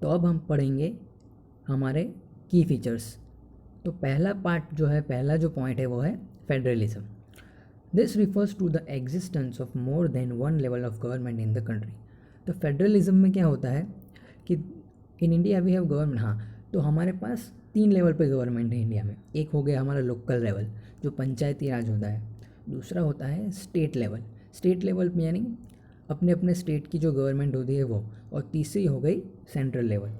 तो अब हम पढ़ेंगे हमारे की फीचर्स। तो पहला पार्ट जो है, पहला जो पॉइंट है वो है federalism. This refers to the existence of more than one level of government in the country. तो फेडरलिज्म में क्या होता है कि in India we have government, हाँ, तो हमारे पास 3 लेवल पे गवर्नमेंट है इंडिया में। एक हो गया हमारा लोकल लेवल जो पंचायती राज होता है, दूसरा होता है स्टेट लेवल, स्टेट लेवल यानी अपने अपने स्टेट की जो गवर्नमेंट होती है वो, और तीसरी हो गई सेंट्रल लेवल।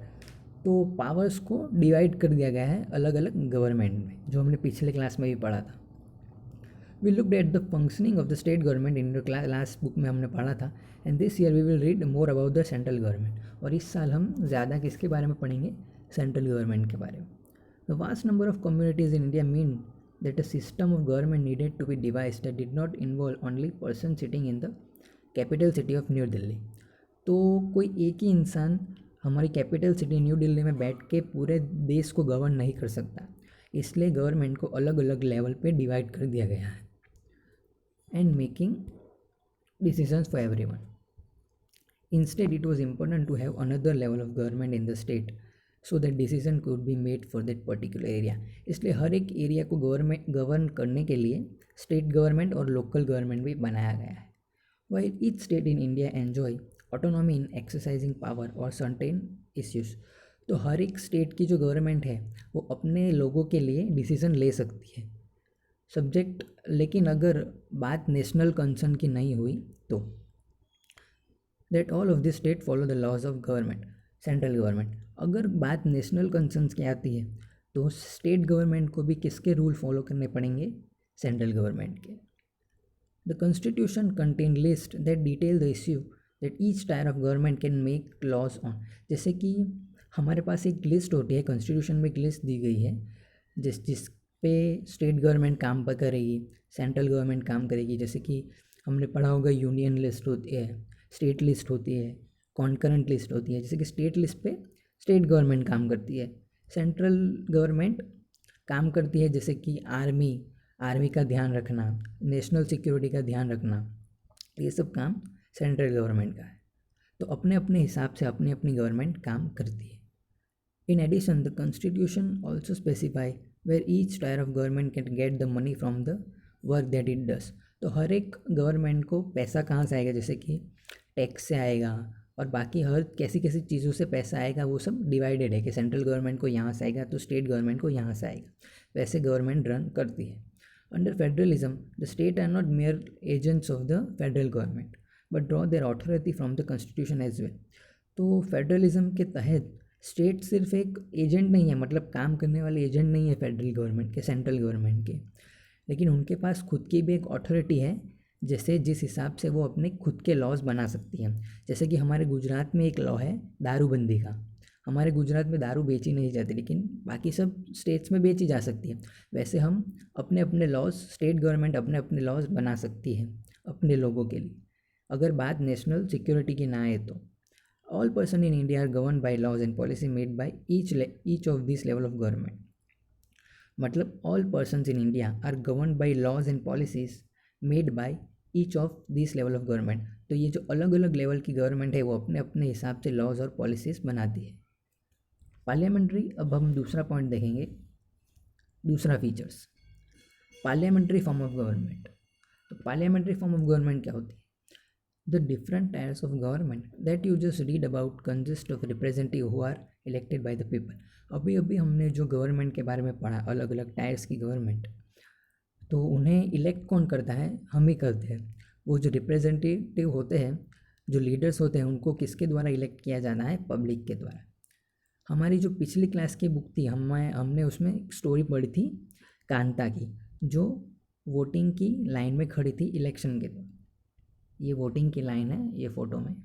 तो पावर्स को डिवाइड कर दिया गया है अलग अलग गवर्नमेंट में, जो हमने पिछले क्लास में भी पढ़ा था। We looked at the functioning of the state government in last book में हमने पढ़ा था। And this year we will read more about the central government. और इस साल हम ज़्यादा किसके बारे में पढ़ेंगे? सेंट्रल गवर्नमेंट के बारे में। The vast number of communities in India mean that a system of government needed to be devised that did not involve only person sitting in the capital city of New Delhi. तो कोई एक ही इंसान हमारी capital city new Delhi में बैठ के पूरे देश को गवर्न नहीं कर सकता, इसलिए गवर्नमेंट को अलग अलग लेवल पे डिवाइड कर दिया गया है and making decisions for everyone. Instead, it was important to have another level of government in the state so that decision could be made for that particular area. इसलिए हर एक एरिया को govern करने के लिए स्टेट गवर्नमेंट और local government भी बनाया गया है। While each state in India enjoy autonomy in exercising power or certain issues, तो हर एक स्टेट की जो गवर्नमेंट है वो अपने लोगों के लिए डिसीजन ले सकती है सब्जेक्ट, लेकिन अगर बात नेशनल कंसर्न की नहीं हुई तो that all of this state follow the laws of government central government. अगर बात नेशनल कंसर्न्स की आती है तो स्टेट गवर्नमेंट को भी किसके रूल फॉलो करने पड़ेंगे? सेंट्रल गवर्नमेंट के। The constitution contain list that detail the issue that each tier of government can make laws on. जैसे कि हमारे पास एक लिस्ट होती है, कॉन्स्टिट्यूशन में एक लिस्ट दी गई है जिस पे स्टेट गवर्नमेंट काम पर करेगी, सेंट्रल गवर्नमेंट काम करेगी। जैसे कि हमने पढ़ा होगा यूनियन लिस्ट होती है, स्टेट लिस्ट होती है, कॉन्करेंट लिस्ट होती है। जैसे कि स्टेट लिस्ट पे स्टेट गवर्नमेंट काम करती है, सेंट्रल गवर्नमेंट काम करती है जैसे कि आर्मी का ध्यान रखना, नेशनल सिक्योरिटी का ध्यान रखना, ये सब काम सेंट्रल गवर्नमेंट का है। तो अपने अपने हिसाब से अपनी अपनी गवर्नमेंट काम करती है। In addition the constitution also specify where each tier of government can get the money from the work that it does. तो हर एक गवर्नमेंट को पैसा कहाँ से आएगा? जैसे कि टैक्स से आएगा और बाकी हर कैसी कैसी चीज़ों से पैसा आएगा, वो सब डिवाइडेड है कि सेंट्रल गवर्नमेंट को यहाँ से आएगा तो स्टेट गवर्नमेंट को यहाँ से आएगा। वैसे गवर्नमेंट रन करती है। Under federalism the state are not mere agents of the federal government but draw their authority from the constitution as well. तो फेडरलिज्म के तहत स्टेट सिर्फ एक एजेंट नहीं है, मतलब काम करने वाले एजेंट नहीं है फेडरल गवर्नमेंट के, सेंट्रल गवर्नमेंट के, लेकिन उनके पास खुद की भी एक अथॉरिटी है, जैसे जिस हिसाब से वो अपने खुद के लॉज बना सकती हैं। जैसे कि हमारे गुजरात में एक लॉ है दारूबंदी का। हमारे गुजरात में दारू बेची नहीं जाती, लेकिन बाकी सब स्टेट्स में बेची जा सकती है। वैसे हम अपने अपने लॉज, स्टेट गवर्नमेंट अपने अपने लॉज बना सकती है अपने लोगों के लिए, अगर बात नेशनल सिक्योरिटी की ना आए तो। All persons in India are governed by laws and policy made by each of these level of government. मतलब all persons in India are governed by laws and policies made by each of these level of government. तो ये जो अलग अलग level की government है वो अपने अपने हिसाब से लॉज और पॉलिसीज़ बनाती है। पार्लियामेंट्री, अब हम दूसरा पॉइंट देखेंगे, दूसरा features, parliamentary form of government. तो पार्लियामेंट्री फॉर्म ऑफ गवर्नमेंट क्या होती है? The different tiers of government that you just read about consist of representative who are elected by the people. अभी अभी हमने जो गवर्नमेंट के बारे में पढ़ा, अलग अलग टायर्स की गवर्नमेंट, तो उन्हें इलेक्ट कौन करता है? हम ही करते हैं। वो जो रिप्रेजेंटेटिव होते हैं, जो लीडर्स होते हैं, उनको किसके द्वारा इलेक्ट किया जाना है? पब्लिक के द्वारा। हमारी जो पिछली क्लास की बुक थी, हमने उसमें एक स्टोरी पढ़ी थी कांता की, जो वोटिंग की लाइन में खड़ी थी इलेक्शन के लिए। ये वोटिंग की लाइन है, ये फोटो में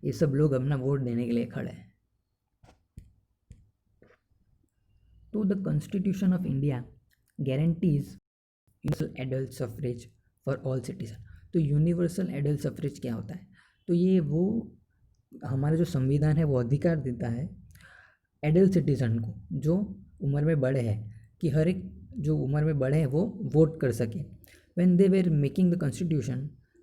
ये सब लोग अपना वोट देने के लिए खड़े हैं। तो the constitution of India guarantees universal adult suffrage for all citizen. तो यूनिवर्सल एडल्ट सफरेज क्या होता है? तो ये वो हमारा जो संविधान है वो अधिकार देता है एडल्ट सिटीजन को, जो उम्र में बड़े हैं, कि हर एक जो उम्र में बड़े हैं वो वोट कर सके। When they were making the constitution,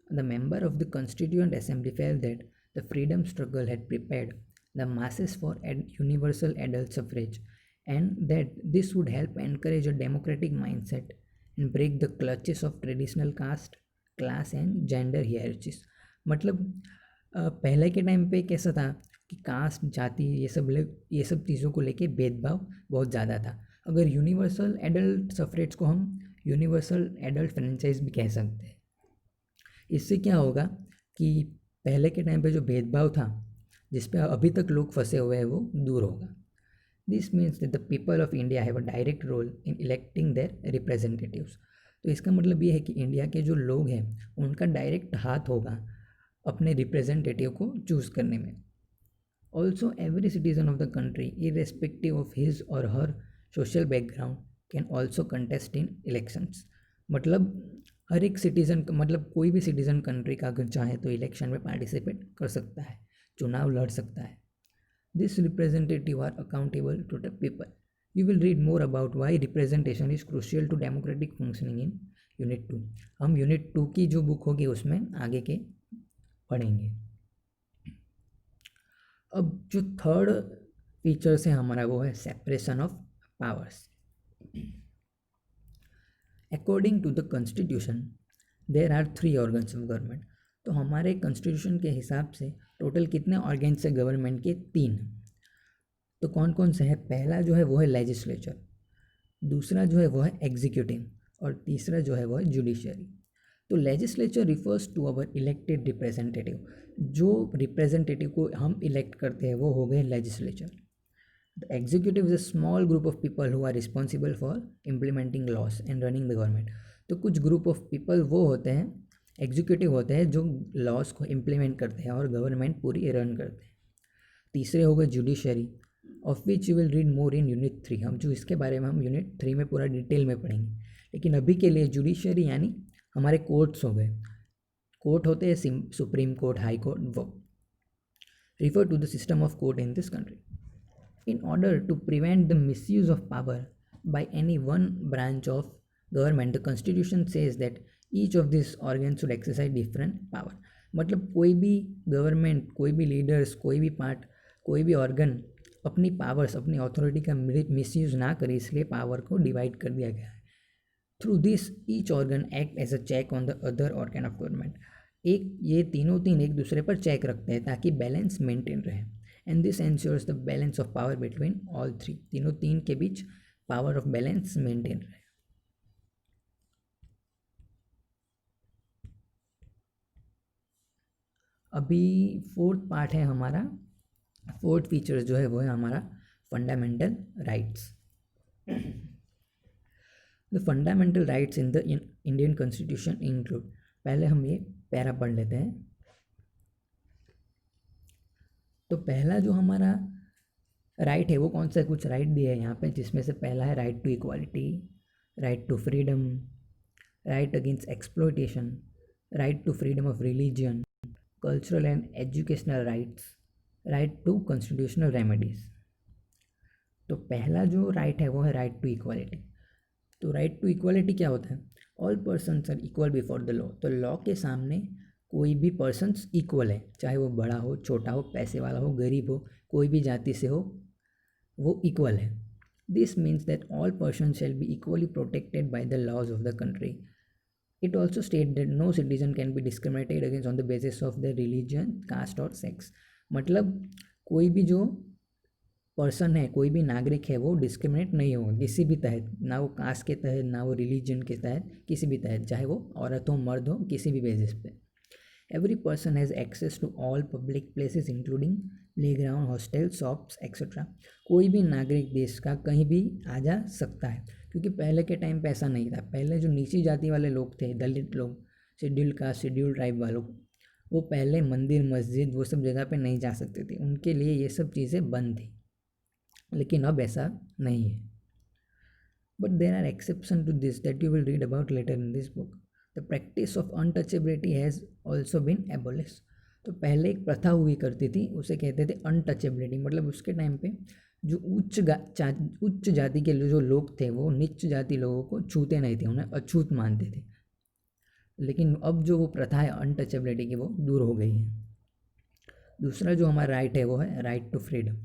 the member of the Constituent Assembly felt that the freedom struggle had prepared the masses for universal adult suffrage, and that this would help encourage a democratic mindset and break the clutches of traditional caste, class and gender hierarchies. मतलब पहले के time पे कैसा था कि cast, जाति, ये सब चीज़ों को लेके भेदभाव बहुत ज़्यादा था. अगर यूनिवर्सल एडल्ट सफरेज को हम यूनिवर्सल एडल्ट फ्रेंचाइज भी कह सकते हैं. इससे क्या होगा कि पहले के टाइम पे जो भेदभाव था जिस पे अभी तक लोग फंसे हुए हैं वो दूर होगा. This means that the people of India have a direct role in electing their representatives. तो इसका मतलब ये है कि इंडिया के जो लोग हैं उनका डायरेक्ट हाथ होगा अपने रिप्रेजेंटेटिव को चूज़ करने में. Also every citizen of the country irrespective of his or her social background can also contest in elections. मतलब हर एक सिटीज़न, मतलब कोई भी सिटीज़न कंट्री का अगर चाहे तो इलेक्शन में पार्टिसिपेट कर सकता है, चुनाव लड़ सकता है. This representative are accountable to the people. You will read more about why representation is crucial to democratic functioning in unit 2. हम यूनिट 2 की जो बुक होगी उसमें आगे के पढ़ेंगे. अब जो थर्ड फीचर्स है हमारा वो है separation of powers. According to the constitution there are 3 organs of government. तो हमारे कॉन्स्टिट्यूशन के हिसाब से टोटल कितने ऑर्गन्स है गवर्नमेंट के? 3. तो कौन कौन से है? पहला जो है वो है लेजिस्लेचर, दूसरा जो है वो है एग्जीक्यूटिव और तीसरा जो है वो है जुडिशरी. तो legislature refers to our elected representative. जो रिप्रेजेंटेटिव को हम इलेक्ट करते हैं वो हो गए legislature. The executive is a small group of people who are responsible for implementing laws and running the government. तो कुछ ग्रुप ऑफ पीपल वो होते हैं, एग्जीक्यूटिव होते हैं, जो लॉस को इम्प्लीमेंट करते हैं और गवर्नमेंट पूरी रन करते हैं. तीसरे हो गए judiciary, of which you will read more in unit 3. हम जो इसके बारे में हम यूनिट 3 में पूरा डिटेल में पढ़ेंगे. लेकिन अभी के लिए जुडिशरी यानी हमारे कोर्ट्स हो गए. कोर्ट होते हैं सुप्रीम कोर्ट, हाई कोर्ट. वो refer to the system of court in this country. In order to prevent the misuse of power by any one branch of government, the constitution says that each of these organs should exercise different power. मतलब कोई भी government, कोई भी leaders, कोई भी part, कोई भी organ अपनी पावर्स, अपनी अथॉरिटी का मिसयूज़ ना करे, इसलिए पावर को डिवाइड कर दिया गया है. Through this each organ act as a check on the other organ of government. ये तीनों एक दूसरे पर चेक रखते हैं ताकि बैलेंस मेंटेन रहे. And this ensures the balance of power between all 3. तीन के बीच पावर ऑफ बैलेंस मेंटेन रहे. अभी फोर्थ पार्ट है हमारा. फोर्थ फीचर्स जो है वो है हमारा fundamental rights. The fundamental rights in the Indian constitution include. पहले हम ये पैरा पढ़ लेते हैं. तो पहला जो हमारा राइट है वो कौन सा है? कुछ राइट दिए है यहाँ पे, जिसमें से पहला है right to equality, right to freedom, right against exploitation, right to freedom of religion, cultural and educational rights, right to constitutional remedies. तो पहला जो राइट है वो है राइट टू इक्वालिटी. तो राइट टू इक्वालिटी क्या होता है? All persons are equal before the law. तो लॉ के सामने कोई भी पर्सन्स इक्वल है, चाहे वो बड़ा हो, छोटा हो, पैसे वाला हो, गरीब हो, कोई भी जाति से हो, वो इक्वल है. This means that all person shall be equally protected by the laws of the country. It also state that no citizen can be discriminated against on the basis of the religion, caste और sex. मतलब कोई भी जो person है, कोई भी नागरिक है, वो डिस्क्रिमिनेट नहीं होगा किसी भी तहत, ना वो कास्ट के तहत, ना वो रिलीजन के तहत, किसी भी तहत, चाहे वो औरत हो, मर्द हो, किसी भी बेसिस पे. Every person has access to all public places including playground, hostel, shops, etc. कोई भी नागरिक देश का कहीं भी आ जा सकता है, क्योंकि पहले के टाइम पे ऐसा नहीं था. पहले जो नीची जाति वाले लोग थे, दलित लोग, शेड्यूल कास्ट, शेड्यूल ट्राइब वालों, वो पहले मंदिर, मस्जिद, वो सब जगह पे नहीं जा सकते थे. उनके लिए ये सब चीज़ें बंद थी. लेकिन अब ऐसा नहीं है. But there are exception to this that you will read about later in this book. The practice of untouchability has also been abolish. तो पहले एक प्रथा हुई करती थी, उसे कहते थे अनटचेबिलिटी. मतलब उसके टाइम पे जो उच्च जाति के जो लोग थे वो नीच जाति लोगों को छूते नहीं थे, उन्हें अछूत मानते थे. लेकिन अब जो वो प्रथा है अनटचेबिलिटी की, वो दूर हो गई है. दूसरा जो हमारा राइट है वो है right to freedom.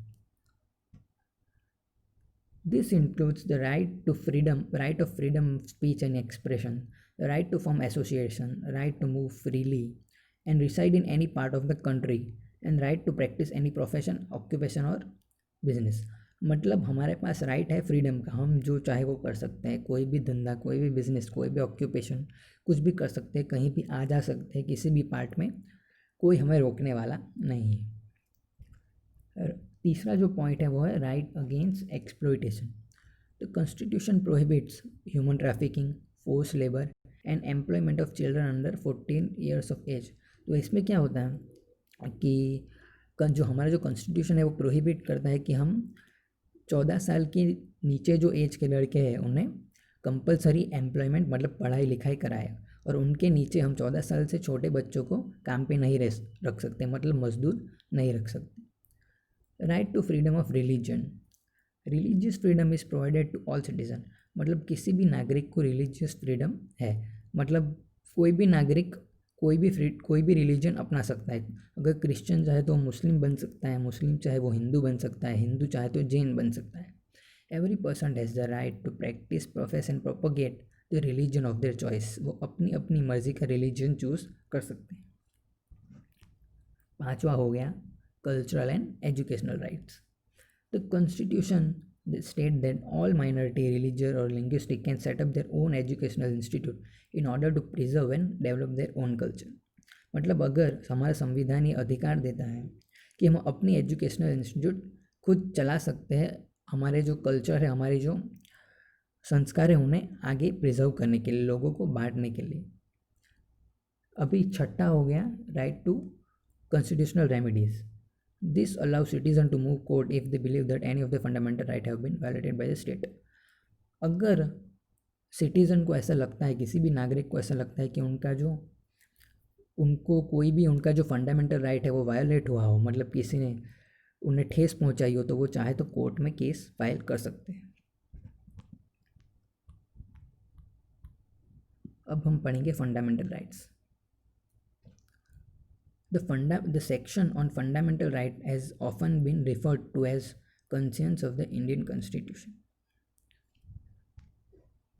This includes the right of freedom of speech and expression, the right to form association, right to move freely and reside in any part of the country, and right to practice any profession, occupation और business. मतलब हमारे पास right है freedom का, हम जो चाहे वो कर सकते हैं, कोई भी धंधा, कोई भी बिजनेस, कोई भी ऑक्यूपेशन, कुछ भी कर सकते हैं, कहीं भी आ जा सकते हैं, किसी भी पार्ट में कोई हमें रोकने वाला नहीं है. तीसरा जो पॉइंट है वो है right against exploitation. The constitution prohibits human trafficking, force labour and employment of children under 14 years of age. तो इसमें क्या होता है कि जो हमारा जो कॉन्स्टिट्यूशन है वो प्रोहिबिट करता है कि हम 14 साल के नीचे जो एज के लड़के हैं उन्हें कंपलसरी एम्प्लॉयमेंट मतलब पढ़ाई लिखाई कराए, और उनके नीचे हम 14 साल से छोटे बच्चों को काम पे नहीं रख सकते, मतलब मजदूर नहीं रख सकते. Right to freedom of religion. Religious freedom is provided to all citizen. मतलब किसी भी नागरिक को रिलीजियस फ्रीडम है, मतलब कोई भी नागरिक कोई भी रिलीजन अपना सकता है. अगर क्रिश्चियन चाहे तो मुस्लिम बन सकता है, मुस्लिम चाहे वो हिंदू बन सकता है, हिंदू चाहे तो जैन बन सकता है. Every person has the right to practice, profess and propagate the religion of their choice. वो अपनी अपनी मर्जी का रिलीजन चूज कर सकते हैं. पांचवा हो गया cultural and educational rights. The Constitution states that all minority, religious or linguistic can set up their own educational institute in order to preserve and develop their own culture. मतलब अगर हमारा संविधान ये अधिकार देता है कि हम अपनी एजुकेशनल इंस्टीट्यूट खुद चला सकते हैं, हमारे जो कल्चर है, हमारे जो संस्कार है उन्हें आगे प्रिजर्व करने के लिए, लोगों को बांटने के लिए. अभी छठा हो गया right to constitutional remedies. This allows citizens to move court if they believe that any of the fundamental rights have been violated by the state. अगर सिटीज़न को ऐसा लगता है, किसी भी नागरिक को ऐसा लगता है कि उनको कोई भी उनका जो फंडामेंटल राइट है वो वायोलेट हुआ हो, मतलब किसी ने उन्हें ठेस पहुंचाई हो, तो वो चाहे तो कोर्ट में केस फाइल कर सकते हैं. अब हम पढ़ेंगे fundamental rights. The section on fundamental right has often been referred to as conscience of the Indian Constitution.